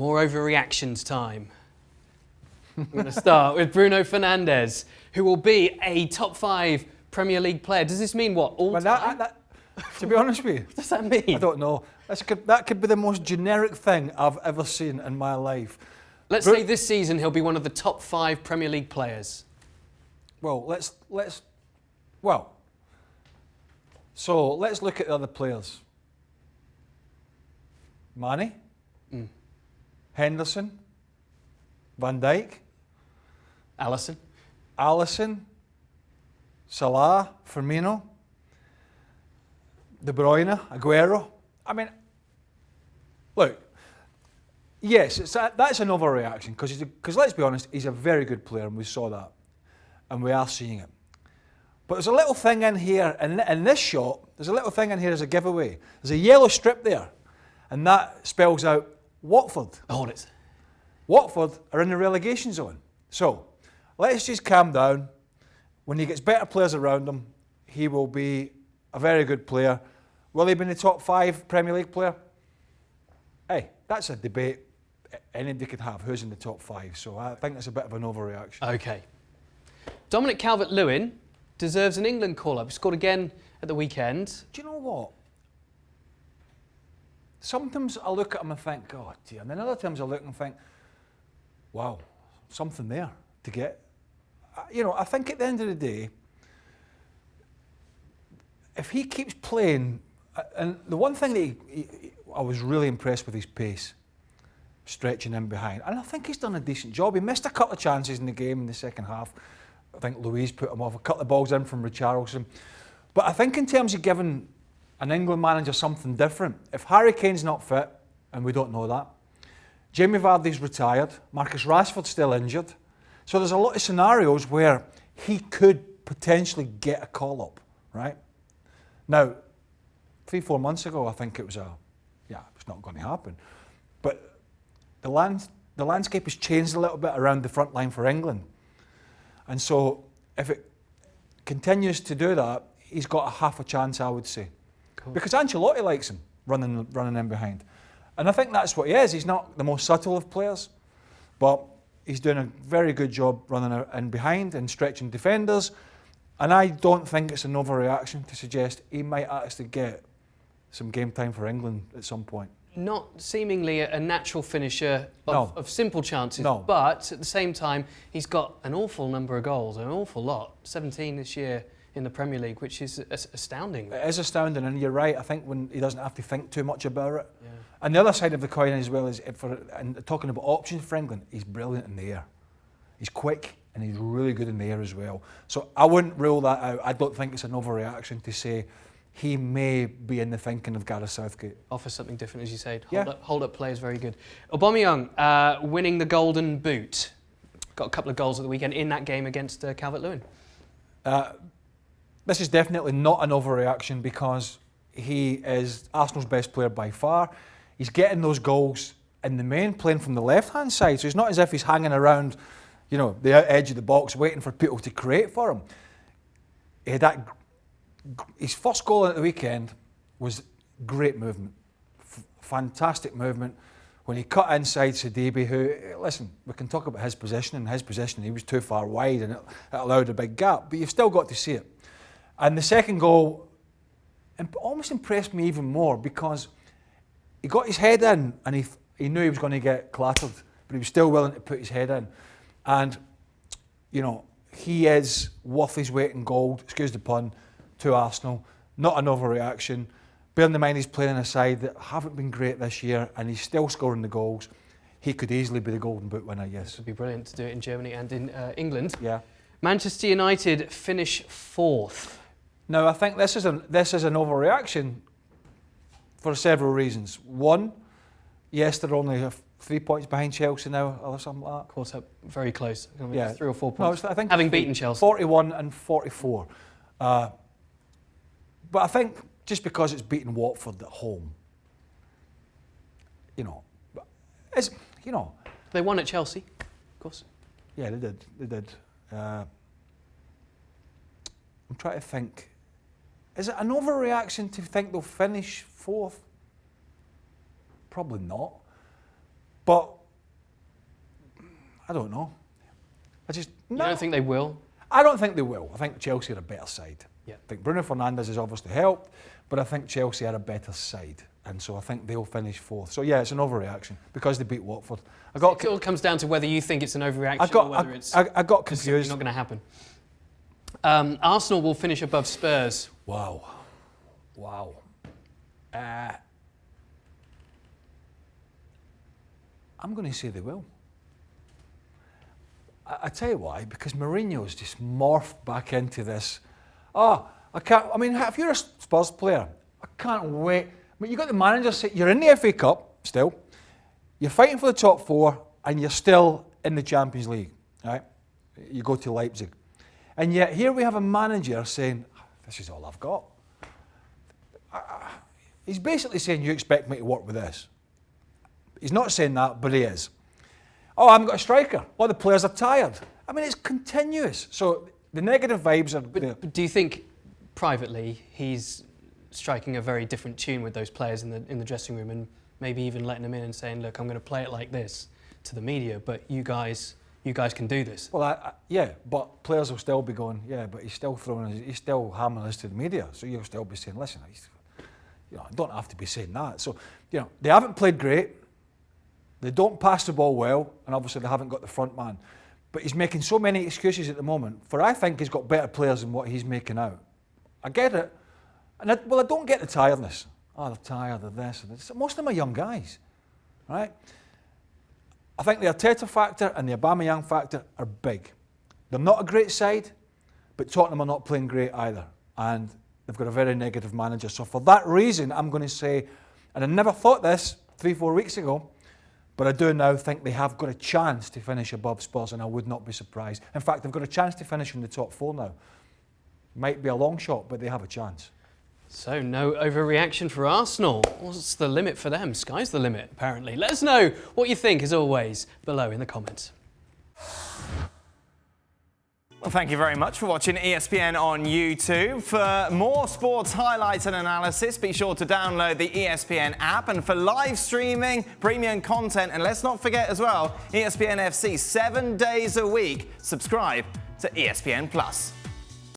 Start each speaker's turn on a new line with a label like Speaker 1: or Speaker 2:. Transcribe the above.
Speaker 1: More overreactions time. I'm going to start with Bruno Fernandes, who will be a top 5 Premier League player. Does this mean what, all time?
Speaker 2: To be honest with you,
Speaker 1: what does that mean?
Speaker 2: I don't know. That could be the most generic thing I've ever seen in my life.
Speaker 1: Let's say this season he'll be one of the top 5 Premier League players.
Speaker 2: Well, let's look at the other players. Mane, Henderson, Van Dijk, Alisson, Salah, Firmino, De Bruyne, Aguero. I mean, look, yes, that's an overreaction because let's be honest, he's a very good player and we saw that and we are seeing it. But there's a little thing in here, in this shot, there's a little thing in here as a giveaway. There's a yellow strip there and that spells out Watford.
Speaker 1: Hold it.
Speaker 2: Watford are in the relegation zone. So, let's just calm down. When he gets better players around him, he will be a very good player. Will he be in the top 5 Premier League player? Hey, that's a debate anybody could have, who's in the top 5. So I think that's a bit of an overreaction.
Speaker 1: OK. Dominic Calvert-Lewin deserves an England call-up. He scored again at the weekend.
Speaker 2: Do you know what? Sometimes I look at him and think, God, dear. And then other times I look and think, wow, something there to get. You know, I think at the end of the day, if he keeps playing, and the one thing that I was really impressed with his pace, stretching in behind, and I think he's done a decent job. He missed a couple of chances in the game in the second half. I think Louise put him off, a couple of balls in from Richarlison. But I think in terms of giving an England manager something different, if Harry Kane's not fit, and we don't know that, Jamie Vardy's retired, Marcus Rashford's still injured, so there's a lot of scenarios where he could potentially get a call-up, right? Now, 3-4 months ago, I think it was it's not going to happen. But the landscape has changed a little bit around the front line for England. And so if it continues to do that, he's got a half a chance, I would say. Cool. Because Ancelotti likes him, running in behind. And I think that's what he is. He's not the most subtle of players, but he's doing a very good job running in behind and stretching defenders. And I don't think it's an overreaction to suggest he might actually get some game time for England at some point.
Speaker 1: Not seemingly a natural finisher of simple chances,
Speaker 2: no.
Speaker 1: But at the same time, he's got an awful number of goals, an awful lot, 17 this year in the Premier League, which is astounding.
Speaker 2: It is astounding, and you're right. I think when he doesn't have to think too much about it.
Speaker 1: Yeah.
Speaker 2: And the other side of the coin as well is, and talking about options for England, he's brilliant in the air. He's quick and he's really good in the air as well. So I wouldn't rule that out. I don't think it's an overreaction to say he may be in the thinking of Gareth Southgate.
Speaker 1: Offers something different, as you said.
Speaker 2: Yeah.
Speaker 1: Hold up play is very good. Aubameyang winning the Golden Boot. Got a couple of goals at the weekend in that game against Calvert-Lewin.
Speaker 2: This is definitely not an overreaction because he is Arsenal's best player by far. He's getting those goals in the main, playing from the left-hand side. So it's not as if he's hanging around, you know, the edge of the box waiting for people to create for him. He had his first goal at the weekend was great movement, fantastic movement. When he cut inside Sidibe, who, listen, we can talk about his position. He was too far wide and it allowed a big gap, but you've still got to see it. And the second goal almost impressed me even more because he got his head in and he knew he was going to get clattered, but he was still willing to put his head in. And, you know, he is worth his weight in gold, excuse the pun, to Arsenal. Not an overreaction. Bearing in mind he's playing a side that haven't been great this year and he's still scoring the goals. He could easily be the Golden Boot winner, yes.
Speaker 1: It would be brilliant to do it in Germany and in England.
Speaker 2: Yeah.
Speaker 1: Manchester United finish 4th.
Speaker 2: Now, I think this is an overreaction for several reasons. One, yes, they're only 3 points behind Chelsea now, or something like that.
Speaker 1: Caught up very close.
Speaker 2: Yeah.
Speaker 1: 3 or 4 points.
Speaker 2: No, I think
Speaker 1: having beaten Chelsea.
Speaker 2: 41 and 44. But I think just because it's beaten Watford at home, you know,
Speaker 1: They won at Chelsea, of course.
Speaker 2: Yeah, they did. I'm trying to think. Is it an overreaction to think they'll finish 4th? Probably not. But I don't know.
Speaker 1: You don't think they will?
Speaker 2: I don't think they will. I think Chelsea are a better side.
Speaker 1: Yeah.
Speaker 2: I think Bruno Fernandes has obviously helped, but I think Chelsea are a better side. And so I think they'll finish fourth. So yeah, it's an overreaction because they beat Watford.
Speaker 1: It all comes down to whether you think it's an overreaction or whether
Speaker 2: I got confused.
Speaker 1: It's not going to happen. Arsenal will finish above Spurs.
Speaker 2: Wow. I'm going to say they will. I tell you why, because Mourinho's just morphed back into this. I can't. I mean, if you're a Spurs player, I can't wait. I mean, you got the manager say you're in the FA Cup still, you're fighting for the top four, and you're still in the Champions League, right? You go to Leipzig, and yet here we have a manager saying, "This is all I've got." He's basically saying, "You expect me to work with this?" He's not saying that, but he is. Oh, I haven't got a striker. Well, the players are tired. I mean, it's continuous. So the negative vibes are there.
Speaker 1: But do you think privately he's striking a very different tune with those players in the dressing room, and maybe even letting them in and saying, "Look, I'm going to play it like this" to the media, but you guys can do this?
Speaker 2: Well, yeah, but players will still be going, yeah, but he's still hammering this to the media. So you'll still be saying, listen, I don't have to be saying that. So, they haven't played great. They don't pass the ball well, and obviously they haven't got the front man. But he's making so many excuses at the moment, for I think he's got better players than what he's making out. I get it. And I don't get the tiredness. Oh, they're tired of this and this. Most of them are young guys, right? I think the Arteta factor and the Aubameyang factor are big. They're not a great side, but Tottenham are not playing great either. And they've got a very negative manager. So for that reason, I'm going to say, and I never thought this 3-4 weeks ago, but I do now think they have got a chance to finish above Spurs, and I would not be surprised. In fact, they've got a chance to finish in the top four now. Might be a long shot, but they have a chance.
Speaker 1: So no overreaction for Arsenal. What's the limit for them? Sky's the limit, apparently. Let us know what you think, as always, below in the comments.
Speaker 3: Well, thank you very much for watching ESPN on YouTube. For more sports highlights and analysis, be sure to download the ESPN app. And for live streaming, premium content, and let's not forget as well, ESPN FC 7 days a week. Subscribe to ESPN Plus.